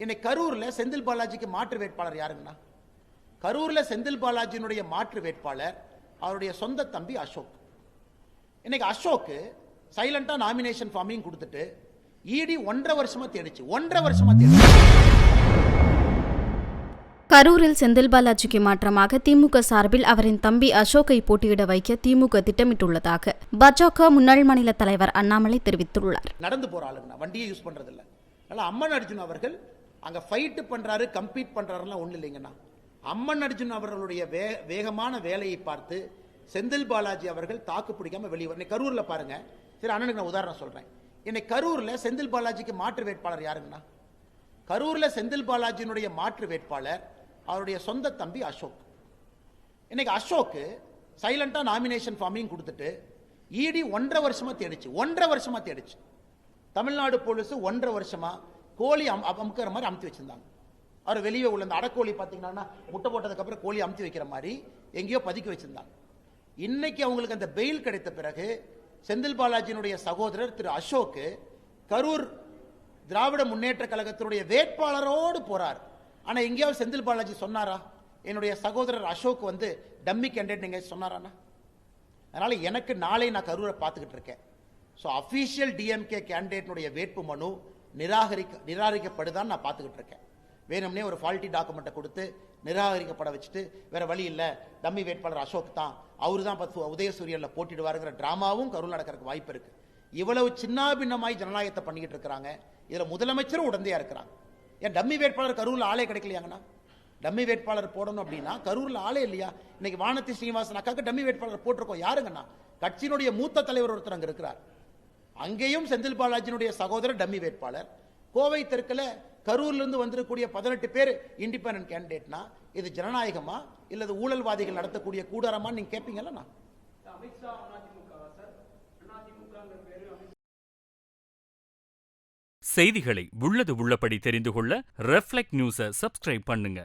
இன்னைக்கு கரூர்ல செந்தில் பாலாஜிக்கு மாற்று வேட்பாளர் யாருங்கண்ணா? கரூர்ல செந்தில் பாலாஜியினுடைய மாற்று வேட்பாளர் அவருடைய சொந்த தம்பி அசோக். இன்னைக்கு அசோக் சைலண்டா நாமினேஷன் ஃபார்மையும் கொடுத்துட்டு இடி 1.5 வருஷமா தேடிச்சு. கரூரில் செந்தில் பாலாஜிக்கு மாற்றமாக திமுக சார்பில் அவரின் தம்பி அசோக்கை போட்டியிட வைக்க திமுக திட்டமிட்டுள்ளதாக பாஜக முன்னாள் மாநில தலைவர் அண்ணாமலை தெரிவித்துள்ளார். நடந்து போற ஆளுங்க, வண்டியை யூஸ் பண்றது இல்ல. அம்மன் அர்ஜுன் அவர்கள் அங்க ஃபைட் பண்றாரு, கம்பீட் பண்றாருலாம் ஒண்ணு இல்லைங்கண்ணா. அம்மன் அர்ஜுன் அவர்களுடைய வேகமான வேலையை பார்த்து செந்தில் பாலாஜி அவர்கள் தாக்கு பிடிக்காம வெளியே இன்னைக்கு கரூர்ல பாருங்க. சரி, அண்ணனுக்கு நான் உதாரணம் சொல்றேன். இன்னைக்கு கரூர்ல செந்தில் பாலாஜிக்கு மாற்று வேட்பாளர் யாருங்கண்ணா? கரூர்ல செந்தில் பாலாஜியினுடைய மாற்று வேட்பாளர் அவருடைய சொந்த தம்பி அசோக். இன்னைக்கு அசோக் சைலண்டா நாமினேஷன் ஃபார்மையும் கொடுத்துட்டு இடி 1.5 வருஷமா தேடிச்சு. தமிழ்நாடு போலீஸ் 1.5 வருஷமா கோழி அமுக்கிற மாதிரி அமுத்தி வச்சிருந்தாங்க. அவர் வெளியே உள்ள அந்த அடக்கோழி பார்த்தீங்கன்னா முட்டை போட்டதுக்கு அப்புறம் கோழி அமுத்தி வைக்கிற மாதிரி எங்கேயோ பதுக்கி வச்சிருந்தாங்க. இன்னைக்கு அவங்களுக்கு அந்த பெயில் கிடைத்த பிறகு செந்தில் பாலாஜியினுடைய சகோதரர் திரு அசோக் கரூர் திராவிட முன்னேற்ற கழகத்தினுடைய வேட்பாளரோடு போறார். ஆனா எங்கேயாவது செந்தில் பாலாஜி சொன்னாரா என்னுடைய சகோதரர் அசோக் டம்மி கேண்டிடேட் நீங்க சொன்னாரானா? அதனால எனக்கு நாளை நான் கரூரை பார்த்துக்கிட்டு இருக்கேன். ஸோ அஃபீஷியல் டிஎம்கே கேண்டிடேட்னுடைய வேட்பு மனு நிராகரிக்கப்படுதான் நான் பார்த்துக்கிட்டு இருக்கேன். வேணும்னே ஒரு ஃபால்ட்டி டாக்குமெண்ட்டை கொடுத்து நிராகரிக்கப்பட வச்சுட்டு வேற வழி இல்லை, டம்மி வேட்பாளர் அசோக் தான், அவரு தான் உதயசூரியன்ல போட்டிடுவாருங்கிற டிராமாவும் கரூர் நடக்கிறதுக்கு வாய்ப்பு இருக்கு. இவ்வளவு சின்னாபின்னமாய் ஜனநாயகத்தை பண்ணிக்கிட்டு இருக்கிறாங்க. இதுல முதலமைச்சரும் உடந்தையா இருக்கிறாங்க. ஏன் டம்மி வேட்பாளர் கரூர்ல ஆளே கிடைக்கலையாங்கண்ணா? டம்மி வேட்பாளர் போடணும் அப்படின்னா கரூர்ல ஆளே இல்லையா? இன்னைக்கு வானதி ஸ்ரீனிவாசன் அக்காக்கு டம்மி வேட்பாளர் போட்டிருக்கோம். யாருங்கண்ணா? கட்சியினுடைய மூத்த தலைவர் ஒருத்தர் அங்க இருக்கிறார். அங்கேயும் செந்தில் பாலாஜியினுடைய சகோதரர் டம்மி வேட்பாளர். கோவை தெற்குல கரூர்ல இருந்து வந்திருக்கக்கூடிய 18 பேர் இண்டிபெண்டன்ட் கேண்டிடேட்னா இது ஜனநாயகமா இல்லது ஊழல்வாதிகள் நடத்தக்கூடிய கூடாரமா நீங்க கேட்பீங்களா? செய்திகளை உள்ளது உள்ளபடி தெரிந்து கொள்ள ரெஃப்ளெக்ட் நியூஸை சப்ஸ்கிரைப் பண்ணுங்க.